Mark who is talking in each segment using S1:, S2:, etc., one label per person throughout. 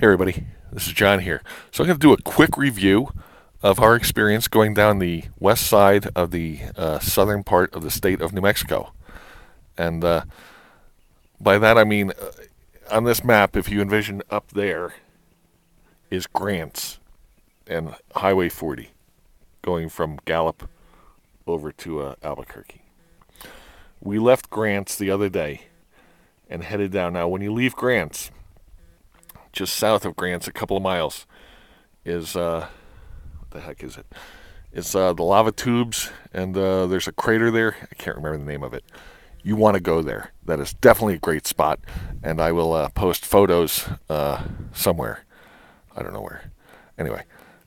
S1: Hey everybody, this is John here. So I'm going to do a quick review of our experience going down the west side of the southern part of the state of New Mexico. And by that I mean, on this map, if you envision up there is Grants and Highway 40 going from Gallup over to Albuquerque. We left Grants the other day and headed down. Now, when you leave Grants, just south of Grants, a couple of miles, is what the heck is it? It's the lava tubes, and there's a crater there. I can't remember the name of it. You want to go there. That is definitely a great spot, and I will post photos somewhere. I don't know where. Anyway,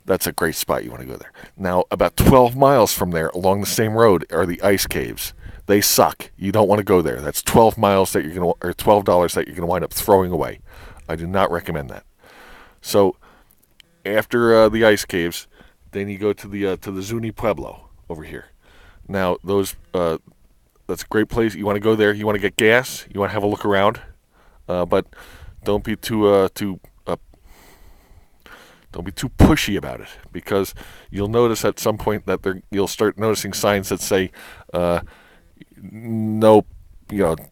S1: that's a great spot. You want to go there. Now, about 12 miles from there, along the same road, are the ice caves. They suck. You don't want to go there. That's 12 miles that you're going to, or $12 that you're going to wind up throwing away. I do not recommend that. So, after the ice caves, then you go to the Zuni Pueblo over here. Now, that's a great place. You want to go there. You want to get gas. You want to have a look around, but don't be too don't be too pushy about it, because you'll notice at some point that you'll start noticing signs that say, "No,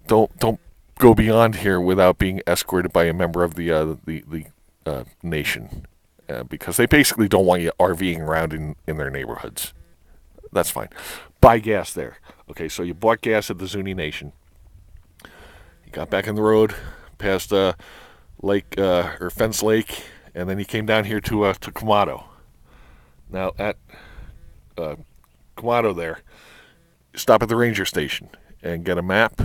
S1: don't go beyond here without being escorted by a member of the nation," because they basically don't want you RVing around in their neighborhoods. That's fine. Buy gas there. Okay, so you bought gas at the Zuni Nation. You got back on the road past Lake or Fence Lake, and then you came down here to Kamado. Now at Kamado there, stop at the ranger station and get a map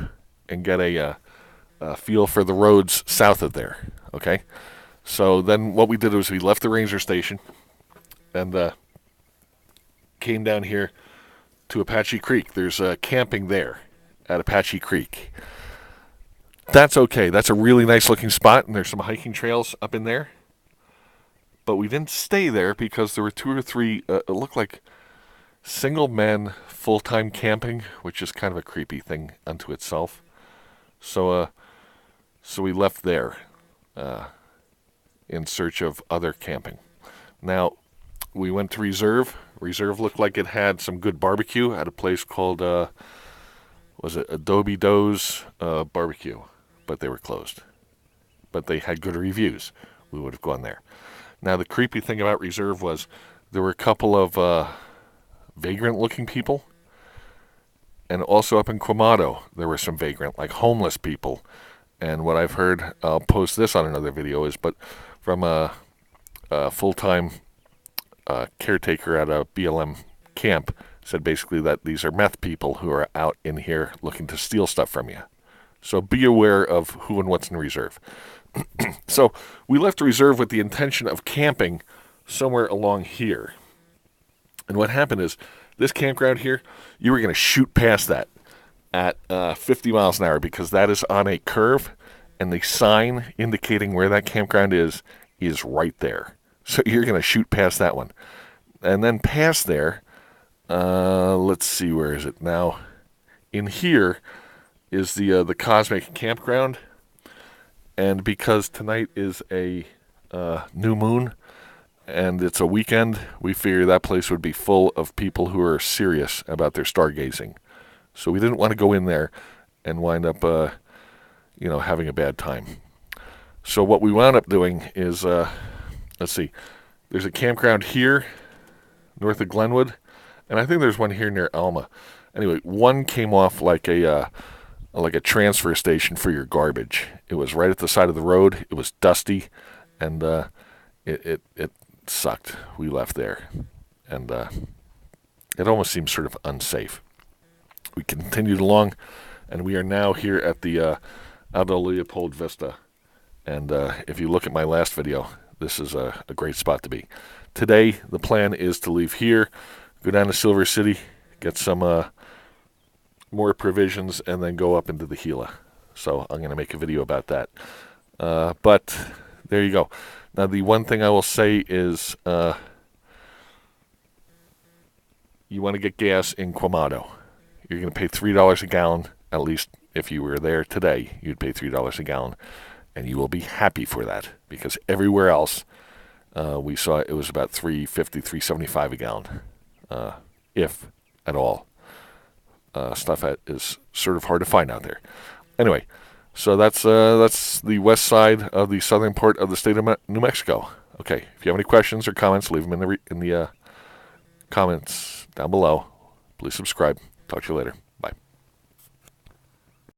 S1: and get a feel for the roads south of there. Okay, so then what we did was we left the ranger station and came down here to Apache Creek. There's camping there at Apache Creek. That's okay. That's a really nice looking spot, and there's some hiking trails up in there. But we didn't stay there because there were two or three, it looked like single men full-time camping, which is kind of a creepy thing unto itself. So we left there in search of other camping. Now, we went to Reserve. Reserve looked like it had some good barbecue at a place called, was it Adobe Doe's Barbecue? But they were closed. But they had good reviews. We would have gone there. Now, the creepy thing about Reserve was there were a couple of vagrant-looking people. And also up in Quemado, there were some vagrant, like homeless people. And what I've heard, I'll post this on another video, is but from a full-time caretaker at a BLM camp said basically that these are meth people who are out in here looking to steal stuff from you. So be aware of who and what's in Reserve. So we left Reserve with the intention of camping somewhere along here. And what happened is, this campground here, you were going to shoot past that at 50 miles an hour, because that is on a curve, and the sign indicating where that campground is right there. So you're going to shoot past that one. And then past there, let's see, where is it now? In here is the Cosmic Campground. And because tonight is a new moon and it's a weekend, we figured that place would be full of people who are serious about their stargazing. So we didn't want to go in there and wind up, having a bad time. So what we wound up doing is, let's see, there's a campground here north of Glenwood, and I think there's one here near Alma. Anyway, one came off like a transfer station for your garbage. It was right at the side of the road. It was dusty, and it sucked. We left there, and it almost seemed sort of unsafe. We continued along, and we are now here at the Aldo Leopold Vista. And if you look at my last video, this is a great spot to be. Today, the plan is to leave here, go down to Silver City, get some more provisions, and then go up into the Gila. So I'm going to make a video about that. But there you go. Now, the one thing I will say is you want to get gas in Quemado. You're going to pay $3 a gallon, at least if you were there today, you'd pay $3 a gallon. And you will be happy for that, because everywhere else we saw it was about 350, 375 a gallon, if at all. Stuff that is sort of hard to find out there. Anyway, so that's the west side of the southern part of the state of New Mexico. Okay, if you have any questions or comments, leave them in the comments down below. Please subscribe. Talk to you later.